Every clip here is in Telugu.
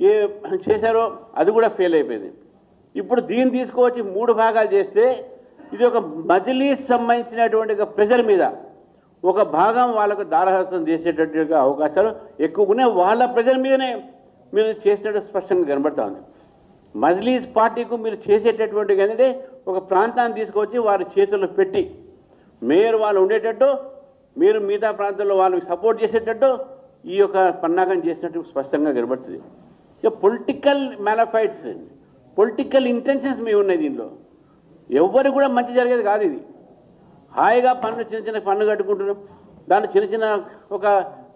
ఏ చేశారో అది కూడా ఫెయిల్ అయిపోయింది. ఇప్పుడు దీన్ని తీసుకువచ్చి 3 భాగాలు చేస్తే ఇది ఒక మజ్లిస్ సంబంధించినటువంటి ప్రెజర్ మీద ఒక భాగం వాళ్ళకు దారహస్తం చేసేటట్టుగా అవకాశాలు ఎక్కువనే వాళ్ళ ప్రెజర్ మీదనే మీరు చేసినట్టు స్పష్టంగా కనబడతా ఉంది. మజ్లిస్ పార్టీకు మీరు చేసేటటువంటి ఏంటంటే ఒక ప్రాంతాన్ని తీసుకొచ్చి వారి చేతుల్లో పెట్టి మేయర్ వాళ్ళు ఉండేటట్టు మీరు మిగతా ప్రాంతాల్లో వాళ్ళకి సపోర్ట్ చేసేటట్టు ఈ యొక్క పన్నాగం చేసినట్టు స్పష్టంగా కనబడుతుంది. ఇక పొలిటికల్ మ్యానిఫైట్స్, పొలిటికల్ ఇంటెన్షన్స్ మీ ఉన్నాయి దీనిలో. ఎవరు కూడా మంచి జరిగేది కాదు. ఇది హాయిగా చిన్న చిన్న పన్ను కట్టుకుంటున్నాం. దాంట్లో చిన్న చిన్న ఒక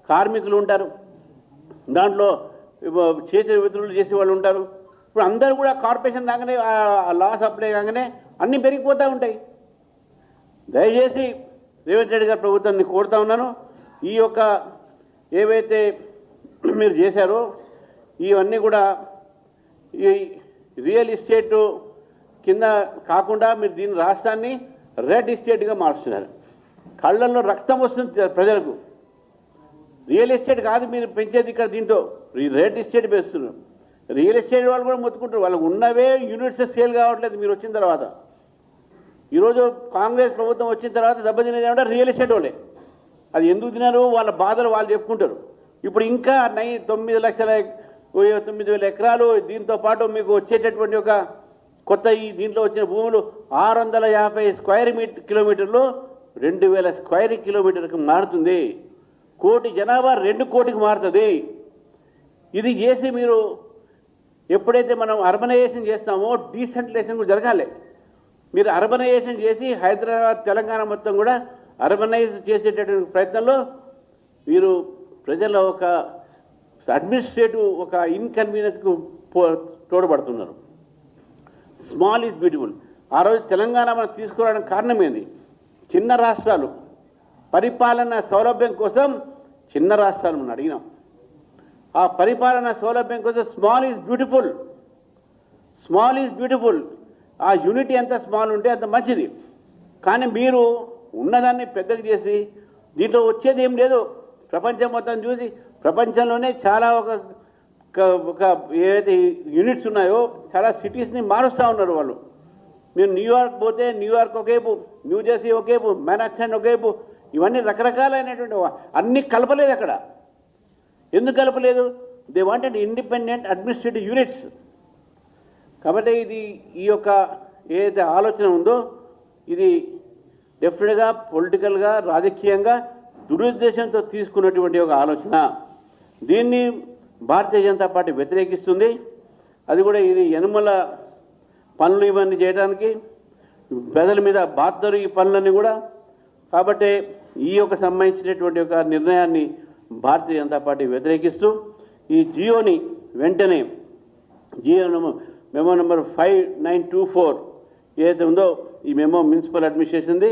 కార్మికులు ఉంటారు, దాంట్లో చేతి విధులు చేసే వాళ్ళు ఉంటారు. ఇప్పుడు అందరూ కూడా కార్పొరేషన్ రాగానే లాస్ అప్లై కాగానే అన్నీ పెరిగిపోతూ ఉంటాయి. దయచేసి రేవంత్ రెడ్డి గారి ప్రభుత్వాన్ని కోరుతా ఉన్నాను, ఈ యొక్క ఏవైతే మీరు చేశారో ఇవన్నీ కూడా ఈ రియల్ ఎస్టేట్ కింద కాకుండా మీరు దీని రాష్ట్రాన్ని రెడ్ ఎస్టేట్గా మారుస్తున్నారు. కళ్ళల్లో రక్తం వస్తుంది ప్రజలకు. రియల్ ఎస్టేట్ కాదు మీరు పెంచేది ఇక్కడ, దీంట్లో రెడ్ ఎస్టేట్ పెంచుతున్నారు. రియల్ ఎస్టేట్ వాళ్ళు కూడా మొత్తుకుంటారు, వాళ్ళకు ఉన్నవే యూనిట్స్ సేల్ కావట్లేదు. మీరు వచ్చిన తర్వాత ఈరోజు కాంగ్రెస్ ప్రభుత్వం వచ్చిన తర్వాత దెబ్బతినేది ఏమంటే రియల్ ఎస్టేట్ వాళ్ళే. అది ఎందుకు తినారు, వాళ్ళ బాధలు వాళ్ళు చెప్పుకుంటారు. ఇప్పుడు ఇంకా 9,9,000 ఎకరాలు దీంతో పాటు మీకు వచ్చేటటువంటి ఒక కొత్త ఈ దీంట్లో వచ్చిన భూములు 650 స్క్వేర్ కిలోమీటర్లు 2,000 స్క్వేర్ కిలోమీటర్కి మారుతుంది. కోటి జనాభా 2 కోటికి మారుతుంది. ఇది చేసి మీరు ఎప్పుడైతే మనం అర్బనైజేషన్ చేస్తామో డీసెంట్రలైజేషన్ కూడా జరగాలి. మీరు అర్బనైజేషన్ చేసి హైదరాబాద్ తెలంగాణ మొత్తం కూడా అర్బనైజ్ చేసేటటువంటి ప్రయత్నంలో మీరు ప్రజల ఒక అడ్మినిస్ట్రేటివ్ ఒక ఇన్కన్వీనియన్స్కు తోడ్పడుతున్నారు. Small is beautiful. ఆ రోజు తెలంగాణ మనం తీసుకురావడానికి కారణం ఏంది? చిన్న రాష్ట్రాలు పరిపాలన సౌలభ్యం కోసం చిన్న రాష్ట్రాలు మనం అడిగినాం. ఆ పరిపాలన సౌలభ్యం కోసం small is beautiful, small is beautiful. ఆ యూనిటీ ఎంత స్మాల్ ఉంటే అంత మంచిది. కానీ మీరు ఉన్నదాన్ని పెద్దగా చేసి దీంట్లో వచ్చేది ఏం లేదు. ప్రపంచం మొత్తం చూసి ప్రపంచంలోనే చాలా ఒక ఏవైతే యూనిట్స్ ఉన్నాయో చాలా సిటీస్ని మారుస్తూ ఉన్నారు వాళ్ళు. మీరు న్యూయార్క్ పోతే న్యూయార్క్ ఒకేపు, న్యూజెర్సీ ఒకేపు, మ్యాన్హాటన్ ఒకేపు, ఇవన్నీ రకరకాలైనటువంటి అన్నీ కలపలేదు అక్కడ. ఎందుకు కలపలేదు? They wanted independent administrative units. కాబట్టి ఇది ఈ యొక్క ఏదైతే ఆలోచన ఉందో ఇది డెఫినెట్గా పొలిటికల్గా రాజకీయంగా దురుద్దేశంతో తీసుకున్నటువంటి ఒక ఆలోచన. దీన్ని భారతీయ జనతా పార్టీ వ్యతిరేకిస్తుంది. అది కూడా ఇది యనుమల పనులు ఇవన్నీ చేయడానికి ప్రజల మీద బాధ్యత ఈ పనులన్నీ కూడా. కాబట్టి ఈ యొక్క సంబంధించినటువంటి ఒక నిర్ణయాన్ని భారతీయ జనతా పార్టీ వ్యతిరేకిస్తూ ఈ జియోని వెంటనే జియో మెమో నెంబర్ 5924 ఏదైతే ఉందో ఈ మెమో మున్సిపల్ అడ్మినిస్ట్రేషన్ది,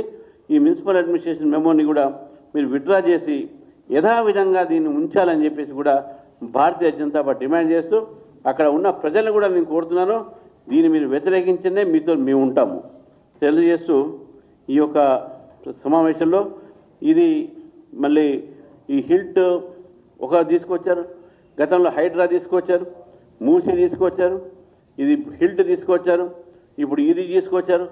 ఈ మున్సిపల్ అడ్మినిస్ట్రేషన్ మెమోని కూడా మీరు విత్డ్రా చేసి యథావిధంగా దీన్ని ఉంచాలని చెప్పేసి కూడా భారతీయ జనతా పార్టీ డిమాండ్ చేస్తూ అక్కడ ఉన్న ప్రజలను కూడా నేను కోరుతున్నాను, దీన్ని మీరు వ్యతిరేకించనే మీతో మేము ఉంటాము తెలియజేస్తూ ఈ యొక్క సమావేశంలో ఇది మళ్ళీ ఈ హిల్ట్ ఒక తీసుకొచ్చారు, గతంలో హైడ్రా తీసుకొచ్చారు, మూసీ తీసుకొచ్చారు, ఇది హిల్ట్ తీసుకొచ్చారు, ఇప్పుడు ఇది తీసుకొచ్చారు.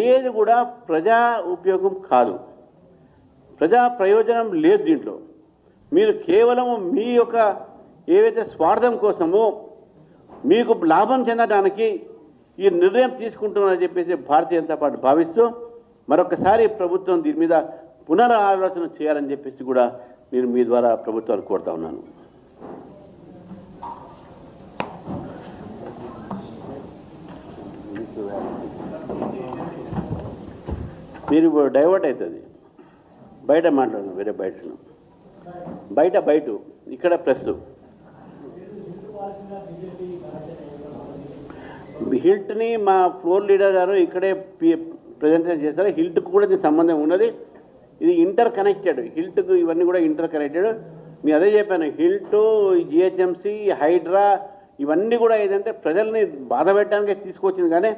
ఏది కూడా ప్రజా ఉపయోగం కాదు, ప్రజా ప్రయోజనం లేదు దీంట్లో. మీరు కేవలం మీ యొక్క ఏవైతే స్వార్థం కోసమో మీకు లాభం చెందడానికి ఈ నిర్ణయం తీసుకుంటున్నారని చెప్పేసి భారతీయ జనతా పార్టీ భావిస్తూ మరొకసారి ప్రభుత్వం దీని మీద పునరాలోచన చేయాలని చెప్పేసి కూడా నేను మీ ద్వారా ప్రభుత్వాన్ని కోరుతా ఉన్నాను. మీరు డైవర్ట్ అవుతుంది, బయట మాట్లాడను, వేరే బయట ఇక్కడ ప్రెస్ హిల్ట్ని మా ఫ్లోర్ లీడర్ గారు ఇక్కడే ప్రజెంటేషన్ చేస్తారు. హిల్ట్కు కూడా దీనికి సంబంధం ఉన్నది. ఇది ఇంటర్ కనెక్టెడ్, హిల్ట్కు ఇవన్నీ కూడా ఇంటర్ కనెక్టెడ్. నేను అదే చెప్పాను, హిల్ట్, జిహెచ్ఎంసీ, హైడ్రా ఇవన్నీ కూడా ఏదంటే ప్రజల్ని బాధ పెట్టడానికే తీసుకొచ్చింది, కానీ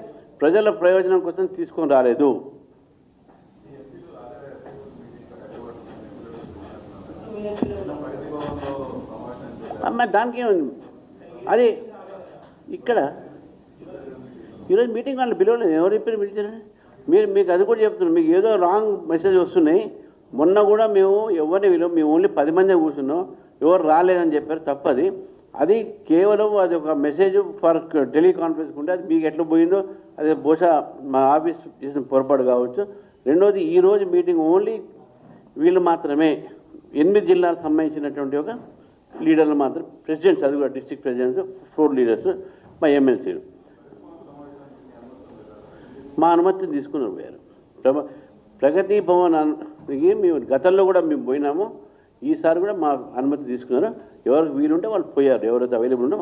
ప్రజల ప్రయోజనం కోసం తీసుకొని రాలేదు. అమ్మ దానికి అది ఇక్కడ ఈరోజు మీటింగ్ వాళ్ళని పిలవలేదు, ఎవరు చెప్పారు పిలిచారని? మీకు అది కూడా చెప్తున్నాం, మీకు ఏదో రాంగ్ మెసేజ్ వస్తున్నాయి. మొన్న కూడా మేము ఎవరిని మేము ఓన్లీ 10 మంది కూర్చున్నాం, ఎవరు రాలేదని చెప్పారు, తప్పది. అది కేవలం అది ఒక మెసేజ్ ఫర్ టెలికాన్ఫరెన్స్ ఉంటే అది మీకు ఎట్లా పోయిందో అది బహుశా మా ఆఫీస్ చేసిన పొరపాటు కావచ్చు. రెండోది, ఈరోజు మీటింగ్ ఓన్లీ వీళ్ళు మాత్రమే 8 జిల్లాలకు సంబంధించినటువంటి ఒక లీడర్లు మాత్రం, ప్రెసిడెంట్స్, అది కూడా డిస్ట్రిక్ట్ ప్రెసిడెంట్స్, 4 లీడర్స్, మా ఎమ్మెల్సీలు మా అనుమతిని తీసుకున్నారు. పోయారు ప్రగతి భవన్కి మేము గతంలో కూడా మేము పోయినాము, ఈసారి కూడా మా అనుమతి తీసుకున్నారు. ఎవరికి వీలుంటే వాళ్ళు పోయారు, ఎవరైతే అవైలబుల్ ఉంటే